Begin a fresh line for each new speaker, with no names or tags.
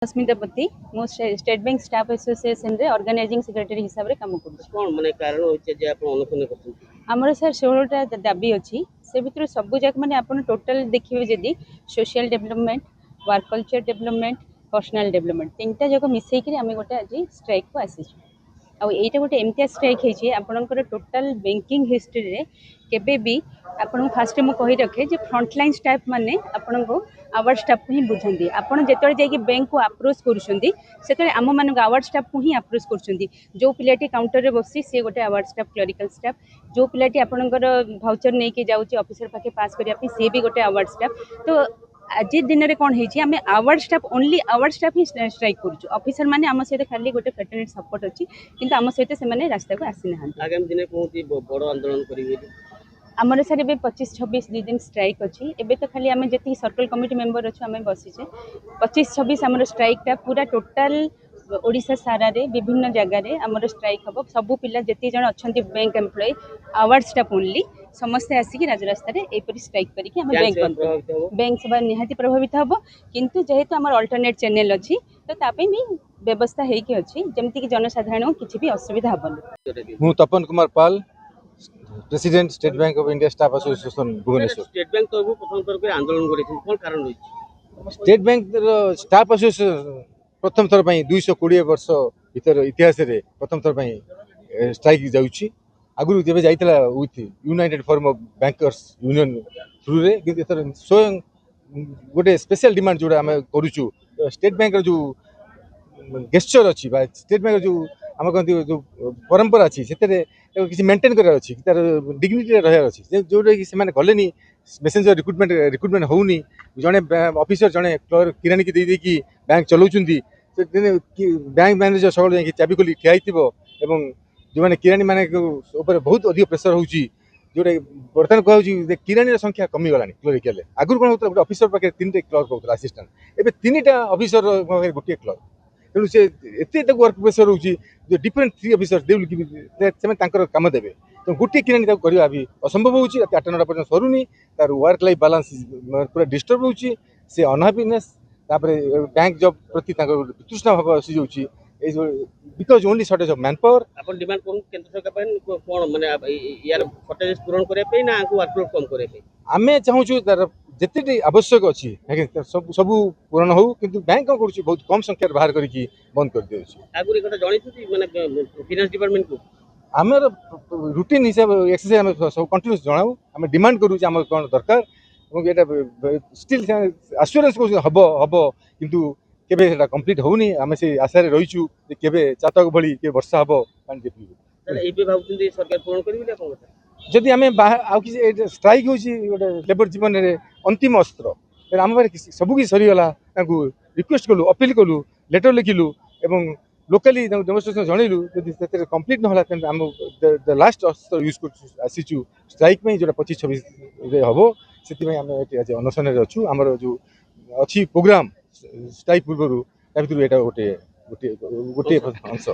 अस्मिता पति मो state bank staff association रे ऑर्गेनाइजिंग सेक्रेटरी हिसाब रे काम करू।
कौन माने कारण होचे जे आपण अनुसंधान करछन
हमर सर 16 टा दाबी अछि से भितर सब जाक माने आपण टोटल देखिबे जदी social development work culture development personal development तीनटा जाक मिसई कि आमे गोटे आज स्ट्राइक को आसी आ एटा गोटे एमती स्ट्राइक है आपनकर टोटल बैंकिंग हिस्ट्री रे केबे भी आपन फास्ट मु कहि रखे जे फ्रंटलाइन स्टाफ माने आपन को आवर स्टाफ को ही बुझंदी आपन जेतरे जाई बैंक को अप्रोच करूछंदी सेतरे आम मान आवर स्टाफ को ही अप्रोच करूछंदी जो पिलाटी काउंटर रे बसी से गोटे आवर स्टाफ क्लरिकल स्टाफ जो पिलाटी आपनकर भाउचर नै के जाउची ऑफिसर पाके पास करिया पे से भी गोटे आवर स्टाफ तो आज दिन में कौन है आम our staff only our staff ही स्ट्राइक करुँ ऑफिसर माने आम सहित खाली गोटे फेटरनेट सपोर्ट अच्छी किंतु आम सहित से रास्ता को आसी ना
आगामी दिन कोठी बड़ आंदोलन करिवे
आमर सर ए 25-26 2 दिन स्ट्राइक अच्छी एबे तो खाली आम जी सर्कल कमिटी मेंबर अच्छे आम बसीचे 25-26 आम स्ट्राइकटा पूरा टोटाल ओडिशा सारा रे विभिन्न जगह रे आमर स्ट्राइक हम सबू पिला जति जन अच्छा bank employ our staff only समस्ते आसिक राजरास्ता रे एपरी स्ट्राइक करके हम बैंक सेवा निहाती प्रभावित हम किंतु जेहेतु आमर अल्टरनेट चैनल अच्छी तो तापे भी व्यवस्था हेकी अच्छी जेमति कि जनसाधारण किछि भी असुविधा हबन।
मु Tapan Kumar Pal president state bank of India staff association Bhubaneswar.
State bank तो प्रथम थर पे आंदोलन करिथिन कोन कारण होई
स्टेट बैंक स्टाफ एसोसिएशन प्रथम थर पई 220 वर्ष भीतर इतिहास रे प्रथम थर पई स्ट्राइक जाउची आगु जेबे जाइतला with united forum of bankers union through रे कि एतर स्वयं गोटे स्पेशल डिमांड जोड़ा हम करूछु स्टेट बैंक जो गेस्चर अच्छी स्टेट बैंक जो आम कहते जो परंपरा अच्छी से किसी मेंटेन करार अच्छी तार डिग्निटी रहा अच्छी जोटा कि से गले मेसेंजर रिक्रुटमेंट होनी जड़े ऑफिसर जड़े क्लर्क किराणी की देकी बैंक चलाउं बैंक मैनेजर सब जा चाबी खोली ठिया एवं जो मैंने किराणी मान बहुत अधिक प्रेसर होची जोटा बर्तमान कहूँ किराणी संख्या कमी गलानी क्लरिकल आगुरी कौन होता गोटे ऑफिसर पाखे 3टा क्लर्क होता असिस्टेंट एवं 3टा ऑफिसर गोटे क्लर्क तेणु से एत वर्क प्रेसर होची जो डिफरेंट 3 ऑफिसर देकर कम देवे तो गोटे किराणी करवा भी असंभव होची 8-9 पर्यटन सरुनी तार वर्क लाइफ बैलेंस पूरा डिस्टर्ब होची से अनहैप्पीनेस बैंक जॉब प्रति तृष्णा भाव आसी जाऊँगी because only shortage of man power
अपन डिमांड कोन केंद्र सरकार पे कोन माने यार शॉर्टेज पूरण करे पे ना आकु वर्कलोड कम करे पे
आमे चाहू छु तार जति आवश्यक अछि सब पूरण हो किंतु बैंक कोन करू बहुत कम संख्या बाहर करके बंद कर दियो छि
आगु कथा जानि छु माने फाइनेंस डिपार्टमेंट को
आमर रूटीन हिसाब एक्सरसाइज हम सब कंटीन्यूअस जणाऊ हम डिमांड करू छि हम कोन दरकार एवं एटा स्टिल एश्योरेंस को हबो किंतु केबे सेटा कंप्लीट होनी आमे से आशा रे रहिछु जे केबे चातक भली के वर्षा हबो पानी देबी
ताले एबे भाबुछन सरकार पूर्ण करिबि ना कोन
जदि आमे आ कि स्ट्राइक होछि गोटे लेबर जीवन रे अंतिम अस्त्र आम पारे सब कि सरी गला ताकू रिक्वेस्ट कलु अपील कलु लेटर लिखिलु एवं लोकली डेमोन्स्ट्रेशन जनइलु जदि सेते कंप्लीट न होला त हम द लास्ट अस्त्र यूज कर आसीचु स्ट्राइक में जोटा 25-26 रे हबो सेति में हम आज अनशन रे अछु हमर जो अछि प्रोग्राम स्ट्राइक पूर्व भितर एटा गोटे अंश।